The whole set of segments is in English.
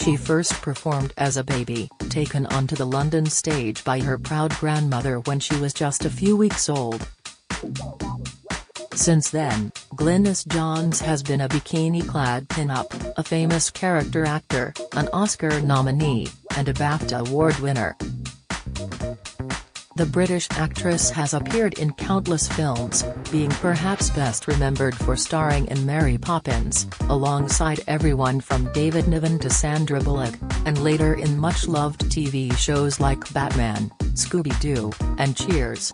She first performed as a baby, taken onto the London stage by her proud grandmother when she was just a few weeks old. Since then, Glynis Johns has been a bikini-clad pin-up, a famous character actor, an Oscar nominee, and a BAFTA award winner. The British actress has appeared in countless films, being perhaps best remembered for starring in Mary Poppins, alongside everyone from David Niven to Sandra Bullock, and later in much-loved TV shows like Batman, Scooby-Doo, and Cheers.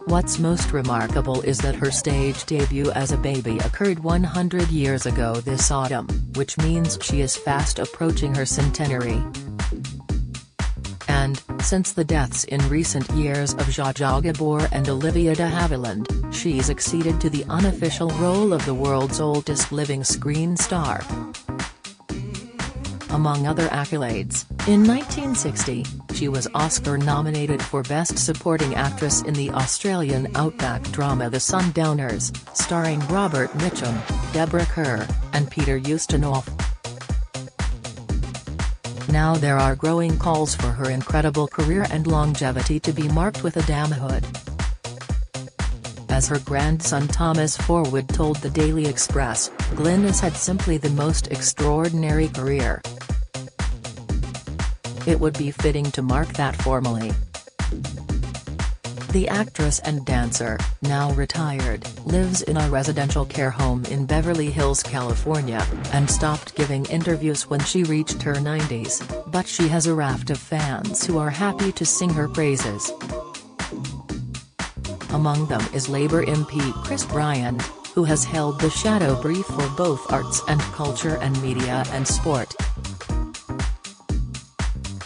What's most remarkable is that her stage debut as a baby occurred 100 years ago this autumn, which means she is fast approaching her centenary. And, since the deaths in recent years of Zsa Zsa Gabor and Olivia de Havilland, she's acceded to the unofficial role of the world's oldest living screen star. Among other accolades, in 1960, she was Oscar-nominated for Best Supporting Actress in the Australian outback drama The Sundowners, starring Robert Mitchum, Deborah Kerr, and Peter Ustinov. Now there are growing calls for her incredible career and longevity to be marked with a damhood. As her grandson Thomas Forwood told the Daily Express, Glynis had simply the most extraordinary career. It would be fitting to mark that formally. The actress and dancer, now retired, lives in a residential care home in Beverly Hills, California, and stopped giving interviews when she reached her 90s, but she has a raft of fans who are happy to sing her praises. Among them is Labour MP Chris Bryant, who has held the shadow brief for both arts and culture and media and sport.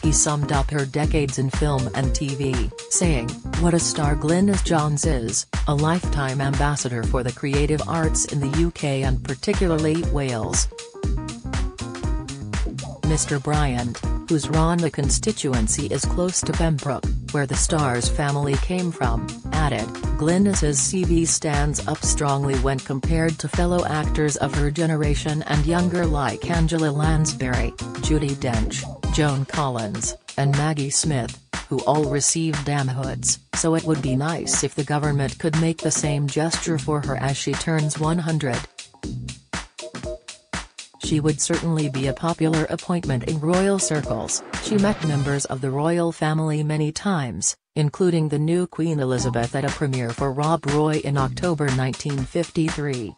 He summed up her decades in film and TV, saying, "What a star Glynis Johns is, a lifetime ambassador for the creative arts in the UK and particularly Wales." Mr Bryant, whose Rana constituency is close to Pembroke, where the star's family came from, added, "Glynis's CV stands up strongly when compared to fellow actors of her generation and younger like Angela Lansbury, Judi Dench, Joan Collins, and Maggie Smith, who all received damhoods, so it would be nice if the government could make the same gesture for her as she turns 100. She would certainly be a popular appointment in royal circles." She met members of the royal family many times, including the new Queen Elizabeth at a premiere for Rob Roy in October 1953.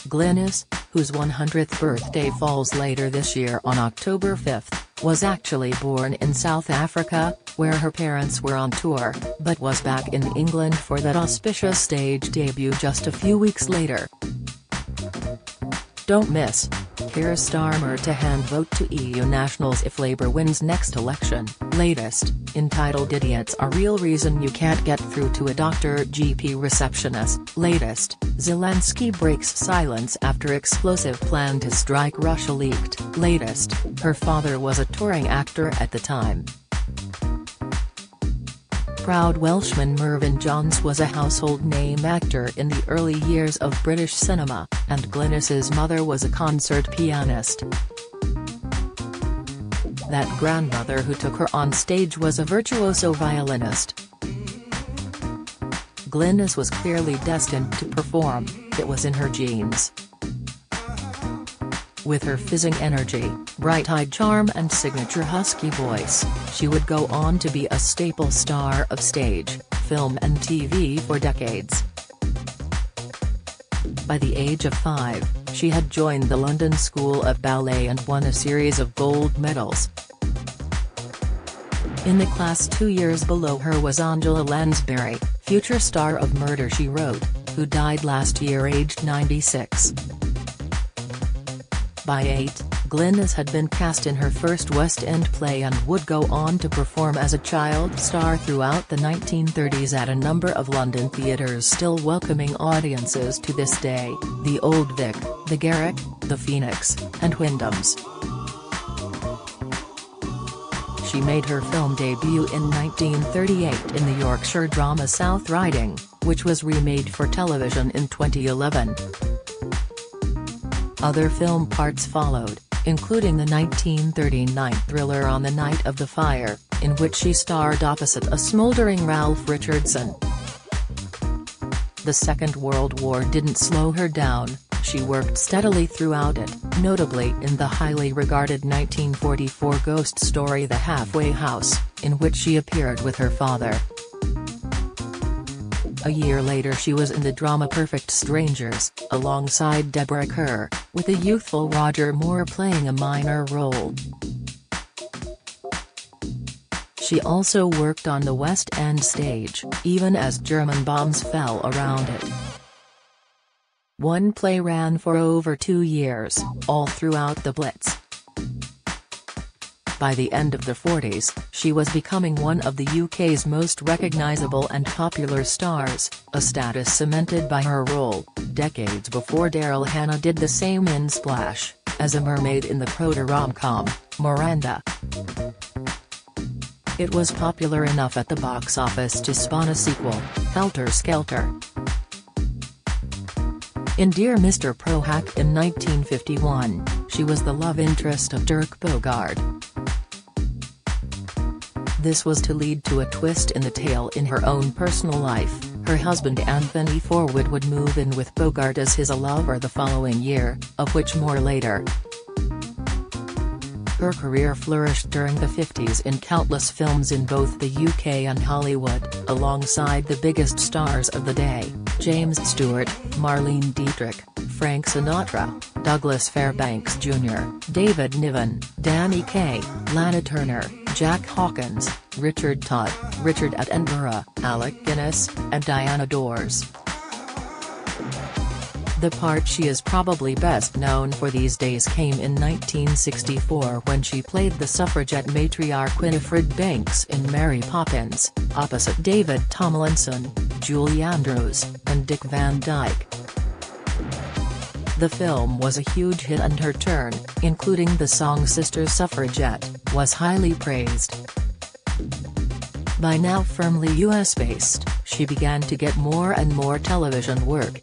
Glynis, whose 100th birthday falls later this year on October 5, was actually born in South Africa, where her parents were on tour, but was back in England for that auspicious stage debut just a few weeks later. Don't miss: Keir Starmer to hand vote to EU nationals if Labour wins next election. Latest, entitled "Idiots Are Real Reason You Can't Get Through to a Doctor GP Receptionist." Latest, Zelensky breaks silence after explosive plan to strike Russia leaked. Latest, her father was a touring actor at the time. Proud Welshman Mervyn Johns was a household name actor in the early years of British cinema, and Glynis's mother was a concert pianist. That grandmother who took her on stage was a virtuoso violinist. Glynis was clearly destined to perform, it was in her genes. With her fizzing energy, bright-eyed charm and signature husky voice, she would go on to be a staple star of stage, film and TV for decades. By the age of 5, she had joined the London School of Ballet and won a series of gold medals. In the class 2 years below her was Angela Lansbury, future star of Murder, She Wrote, who died last year aged 96. By 8, Glynis had been cast in her first West End play and would go on to perform as a child star throughout the 1930s at a number of London theatres still welcoming audiences to this day: the Old Vic, the Garrick, the Phoenix, and Wyndham's. She made her film debut in 1938 in the Yorkshire drama South Riding, which was remade for television in 2011. Other film parts followed, including the 1939 thriller On the Night of the Fire, in which she starred opposite a smoldering Ralph Richardson. The Second World War didn't slow her down. She worked steadily throughout it, notably in the highly regarded 1944 ghost story The Halfway House, in which she appeared with her father. A year later she was in the drama Perfect Strangers, alongside Deborah Kerr, with a youthful Roger Moore playing a minor role. She also worked on the West End stage, even as German bombs fell around it. One play ran for over 2 years, all throughout the Blitz. By the end of the 40s, she was becoming one of the UK's most recognisable and popular stars, a status cemented by her role, decades before Daryl Hannah did the same in Splash, as a mermaid in the proto-rom-com, Miranda. It was popular enough at the box office to spawn a sequel, Helter Skelter. In Dear Mr. Prohack in 1951, she was the love interest of Dirk Bogarde. This was to lead to a twist in the tale in her own personal life. Her husband Anthony Forwood would move in with Bogarde as his lover the following year, of which more later. Her career flourished during the 50s in countless films in both the UK and Hollywood, alongside the biggest stars of the day, James Stewart, Marlene Dietrich, Frank Sinatra, Douglas Fairbanks Jr., David Niven, Danny Kaye, Lana Turner, Jack Hawkins, Richard Todd, Richard Attenborough, Alec Guinness, and Diana Dors. The part she is probably best known for these days came in 1964 when she played the suffragette matriarch Winifred Banks in Mary Poppins, opposite David Tomlinson, Julie Andrews, and Dick Van Dyke. The film was a huge hit and her turn, including the song Sister Suffragette, was highly praised. By now firmly US-based, she began to get more and more television work.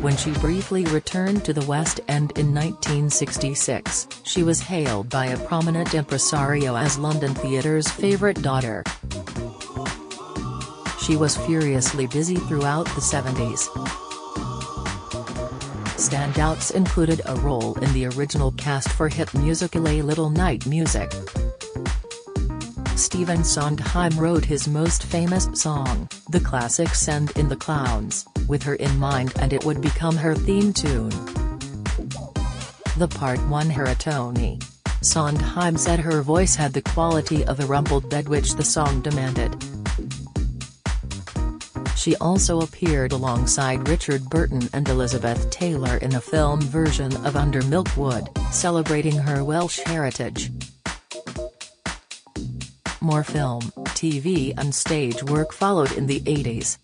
When she briefly returned to the West End in 1966, she was hailed by a prominent impresario as London theatre's favourite daughter. She was furiously busy throughout the 70s. Standouts included a role in the original cast for hit musical A Little Night Music. Stephen Sondheim wrote his most famous song, the classic Send in the Clowns, with her in mind, and it would become her theme tune. The part won her a Tony. Sondheim said her voice had the quality of a rumpled bed which the song demanded. She also appeared alongside Richard Burton and Elizabeth Taylor in a film version of Under Milkwood, celebrating her Welsh heritage. More film, TV and stage work followed in the 80s.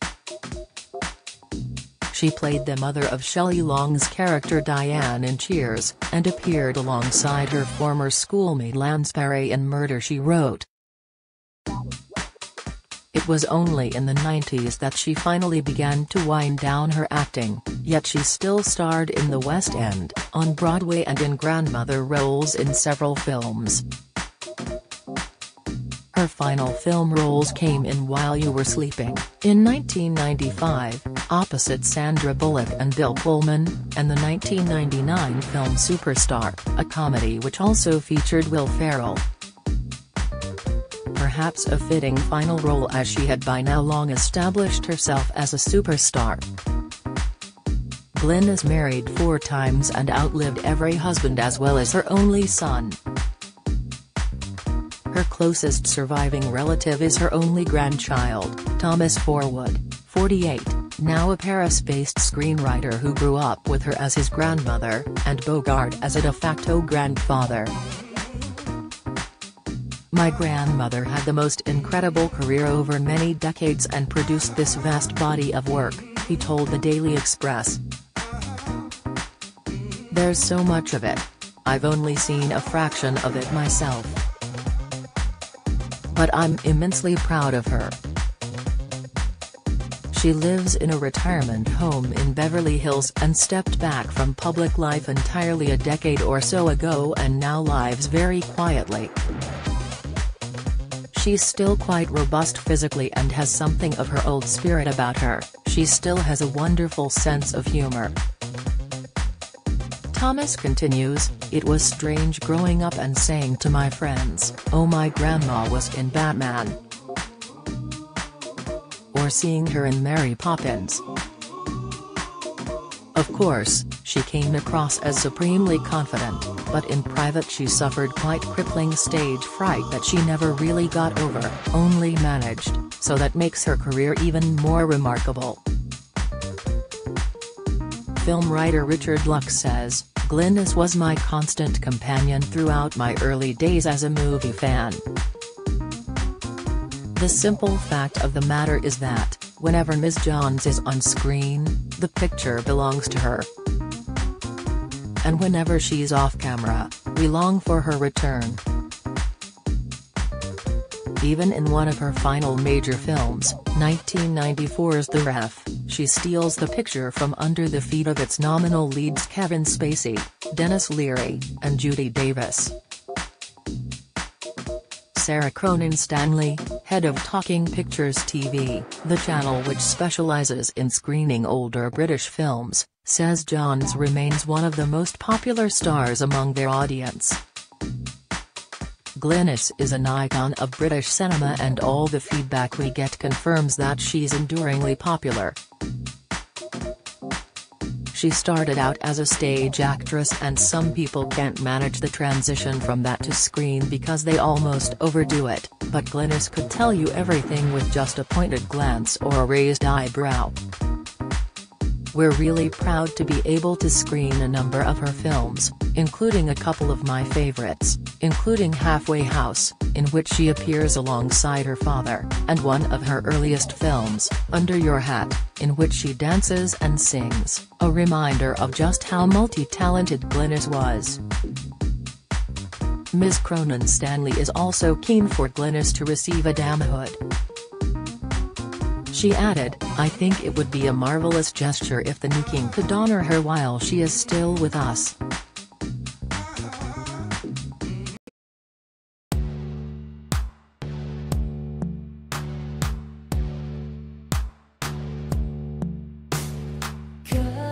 She played the mother of Shelley Long's character Diane in Cheers, and appeared alongside her former schoolmate Lansbury in Murder, She Wrote. It was only in the 90s that she finally began to wind down her acting, yet she still starred in the West End, on Broadway and in grandmother roles in several films. Her final film roles came in While You Were Sleeping, in 1995, opposite Sandra Bullock and Bill Pullman, and the 1999 film Superstar, a comedy which also featured Will Ferrell. Perhaps a fitting final role as she had by now long established herself as a superstar. Glynis married 4 times and outlived every husband as well as her only son. Her closest surviving relative is her only grandchild, Thomas Forwood, 48, now a Paris-based screenwriter who grew up with her as his grandmother, and Bogarde as a de facto grandfather. My grandmother had the most incredible career over many decades and produced this vast body of work, he told the Daily Express. There's so much of it. I've only seen a fraction of it myself. But I'm immensely proud of her. She lives in a retirement home in Beverly Hills and stepped back from public life entirely a decade or so ago and now lives very quietly. She's still quite robust physically and has something of her old spirit about her. She still has a wonderful sense of humor. Thomas continues, "It was strange growing up and saying to my friends, 'Oh, my grandma was in Batman,' or seeing her in Mary Poppins. Of course, she came across as supremely confident, but in private she suffered quite crippling stage fright that she never really got over, only managed, so that makes her career even more remarkable." Film writer Richard Lux says, "Glynis was my constant companion throughout my early days as a movie fan. The simple fact of the matter is that, whenever Ms. Johns is on screen, the picture belongs to her. And whenever she's off camera, we long for her return." Even in one of her final major films, 1994's The Ref, she steals the picture from under the feet of its nominal leads Kevin Spacey, Dennis Leary, and Judy Davis. Sarah Cronin-Stanley, head of Talking Pictures TV, the channel which specializes in screening older British films, says Johns remains one of the most popular stars among their audience. "Glynis is an icon of British cinema and all the feedback we get confirms that she's enduringly popular. She started out as a stage actress and some people can't manage the transition from that to screen because they almost overdo it, but Glynis could tell you everything with just a pointed glance or a raised eyebrow. We're really proud to be able to screen a number of her films, including a couple of my favorites, including Halfway House, in which she appears alongside her father, and one of her earliest films, Under Your Hat, in which she dances and sings, a reminder of just how multi-talented Glynis was." Ms. Cronin-Stanley is also keen for Glynis to receive a damhood. She added, "I think it would be a marvelous gesture if the new king could honor her while she is still with us." Good.